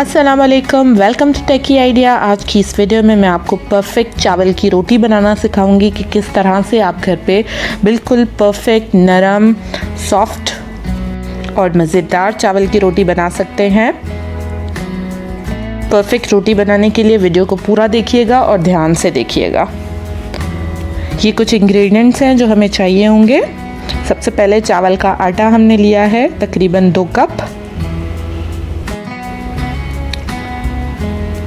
अस्सलाम वालेकुम, welcome to techy idea. आज की इस वीडियो में मैं आपको परफेक्ट चावल की रोटी बनाना सिखाऊंगी कि किस तरह से आप घर पे बिल्कुल परफेक्ट नरम, सॉफ्ट और मज़ेदार चावल की रोटी बना सकते हैं। परफेक्ट रोटी बनाने के लिए वीडियो को पूरा देखिएगा और ध्यान से देखिएगा। ये कुछ इंग्रेडिएंट्स हैं जो हमें चाहिए होंगे। सबसे पहले चावल का आटा हमने लिया है तकरीबन 2 कप।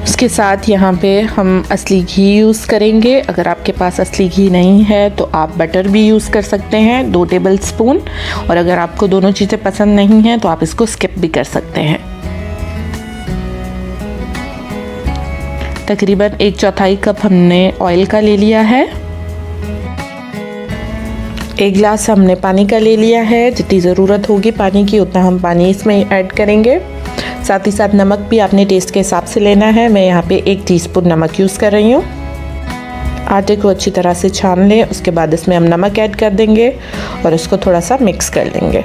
उसके साथ यहाँ पे हम असली घी यूज़ करेंगे। अगर आपके पास असली घी नहीं है तो आप बटर भी यूज़ कर सकते हैं, 2 टेबल स्पून। और अगर आपको दोनों चीज़ें पसंद नहीं हैं तो आप इसको स्किप भी कर सकते हैं। तकरीबन 1/4 कप हमने ऑयल का ले लिया है। 1 गिलास हमने पानी का ले लिया है। जितनी ज़रूरत होगी पानी की उतना हम पानी इसमें ऐड करेंगे। साथ ही साथ नमक भी आपने टेस्ट के हिसाब से लेना है। मैं यहाँ पे 1 टीस्पून नमक यूज़ कर रही हूँ। आटे को अच्छी तरह से छान लें। उसके बाद इसमें हम नमक ऐड कर देंगे और इसको थोड़ा सा मिक्स कर लेंगे।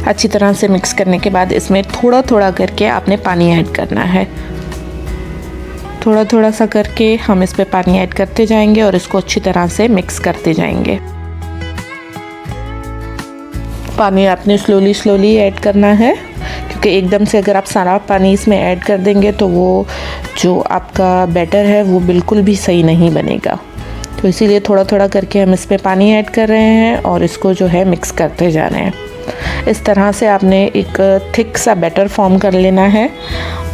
अच्छी तरह से मिक्स करने के बाद इसमें थोड़ा थोड़ा करके आपने पानी ऐड करना है। थोड़ा थोड़ा सा करके हम इस पर पानी ऐड करते जाएंगे और इसको अच्छी तरह से मिक्स करते जाएंगे। पानी आपने स्लोली ऐड करना है, क्योंकि एकदम से अगर आप सारा पानी इसमें ऐड कर देंगे तो वो जो आपका बैटर है वो बिल्कुल भी सही नहीं बनेगा। तो इसीलिए थोड़ा थोड़ा करके हम इसमें पानी ऐड कर रहे हैं और इसको जो है मिक्स करते जा रहे हैं। इस तरह से आपने एक थिक सा बैटर फॉर्म कर लेना है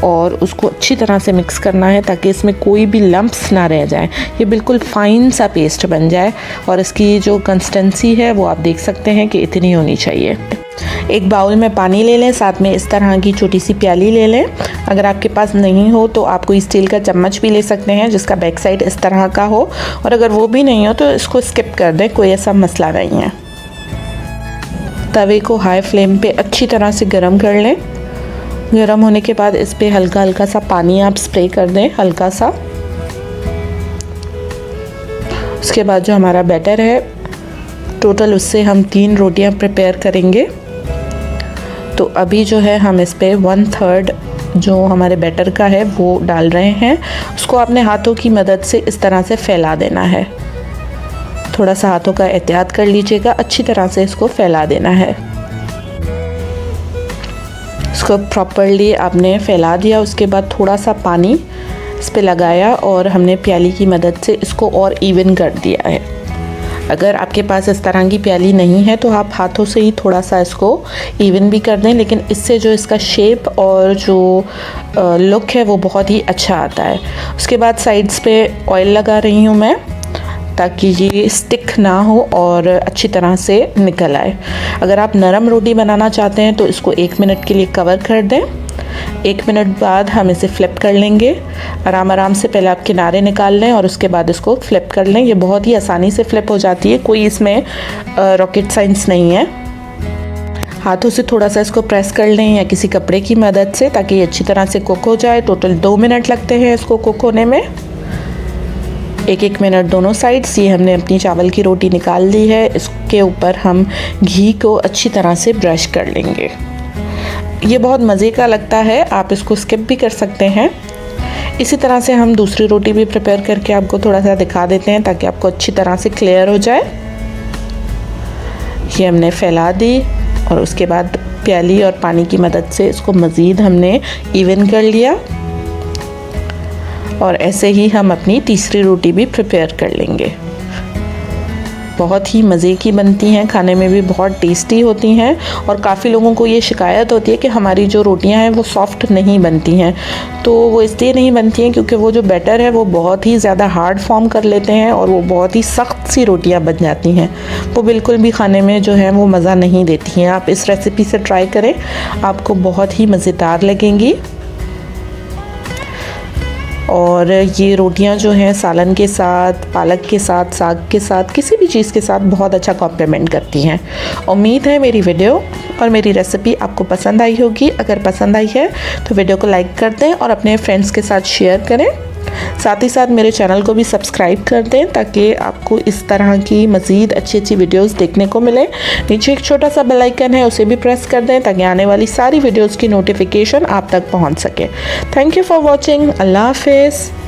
और उसको अच्छी तरह से मिक्स करना है ताकि इसमें कोई भी लम्प्स ना रह जाए। ये बिल्कुल फ़ाइन सा पेस्ट बन जाए और इसकी जो कंसिस्टेंसी है वो आप देख सकते हैं कि इतनी होनी चाहिए। एक बाउल में पानी ले लें, साथ में इस तरह की छोटी सी प्याली ले लें। अगर आपके पास नहीं हो तो आप कोई स्टील का चम्मच भी ले सकते हैं जिसका बैक साइड इस तरह का हो, और अगर वो भी नहीं हो तो इसको स्किप कर दें, कोई ऐसा मसला नहीं है। तवे को हाई फ्लेम पे अच्छी तरह से गरम कर लें। गरम होने के बाद इस पे हल्का हल्का सा पानी आप स्प्रे कर दें, हल्का सा। उसके बाद जो हमारा बैटर है टोटल उससे हम 3 रोटियां प्रिपेयर करेंगे। तो अभी जो है हम इस पे 1/3 जो हमारे बैटर का है वो डाल रहे हैं। उसको अपने हाथों की मदद से इस तरह से फैला देना है। थोड़ा सा हाथों का एहतियात कर लीजिएगा, अच्छी तरह से इसको फैला देना है। इसको प्रॉपरली आपने फैला दिया। उसके बाद थोड़ा सा पानी इस पे लगाया और हमने प्याली की मदद से इसको और इवन कर दिया है। अगर आपके पास इस तरह की प्याली नहीं है तो आप हाथों से ही थोड़ा सा इसको इवन भी कर दें, लेकिन इससे जो इसका शेप और जो लुक है वो बहुत ही अच्छा आता है। उसके बाद साइड्स पे ऑयल लगा रही हूँ मैं ताकि ये स्टिक ना हो और अच्छी तरह से निकल आए। अगर आप नरम रोटी बनाना चाहते हैं तो इसको 1 मिनट के लिए कवर कर दें। 1 मिनट बाद हम इसे फ्लिप कर लेंगे। आराम से पहले आप किनारे निकाल लें और उसके बाद इसको फ्लिप कर लें। ये बहुत ही आसानी से फ्लिप हो जाती है, कोई इसमें रॉकेट साइंस नहीं है। हाथों से थोड़ा सा इसको प्रेस कर लें या किसी कपड़े की मदद से ताकि ये अच्छी तरह से कुक हो जाए। टोटल 2 मिनट लगते हैं इसको कुक होने में। 1-1 मिनट दोनों साइड्स। ये हमने अपनी चावल की रोटी निकाल ली है। इसके ऊपर हम घी को अच्छी तरह से ब्रश कर लेंगे। ये बहुत मज़े का लगता है, आप इसको स्किप भी कर सकते हैं। इसी तरह से हम दूसरी रोटी भी प्रिपेयर करके आपको थोड़ा सा दिखा देते हैं ताकि आपको अच्छी तरह से क्लियर हो जाए। ये हमने फैला दी और उसके बाद प्याली और पानी की मदद से इसको मज़ीद हमने इवन कर लिया। और ऐसे ही हम अपनी तीसरी रोटी भी प्रिपेयर कर लेंगे। बहुत ही मज़े की बनती हैं, खाने में भी बहुत टेस्टी होती हैं। और काफ़ी लोगों को ये शिकायत होती है कि हमारी जो रोटियां हैं वो सॉफ्ट नहीं बनती हैं। तो वो इसलिए नहीं बनती हैं क्योंकि वो जो बैटर है वो बहुत ही ज़्यादा हार्ड फॉर्म कर लेते हैं और वो बहुत ही सख्त सी रोटियां बन जाती हैं। वो बिल्कुल भी खाने में जो है वो मज़ा नहीं देती हैं। आप इस रेसिपी से ट्राई करें, आपको बहुत ही मज़ेदार लगेंगी। और ये रोटियां जो हैं सालन के साथ, पालक के साथ, साग के साथ, किसी भी चीज़ के साथ बहुत अच्छा कॉम्प्लीमेंट करती हैं। उम्मीद है मेरी वीडियो और मेरी रेसिपी आपको पसंद आई होगी। अगर पसंद आई है तो वीडियो को लाइक कर दें और अपने फ्रेंड्स के साथ शेयर करें। साथ ही साथ मेरे चैनल को भी सब्सक्राइब कर दें ताकि आपको इस तरह की मज़ीद अच्छी अच्छी वीडियोस देखने को मिले। नीचे एक छोटा सा बेल आइकन है, उसे भी प्रेस कर दें ताकि आने वाली सारी वीडियोस की नोटिफिकेशन आप तक पहुंच सके। Thank you for watching. अल्लाह हाफिज़।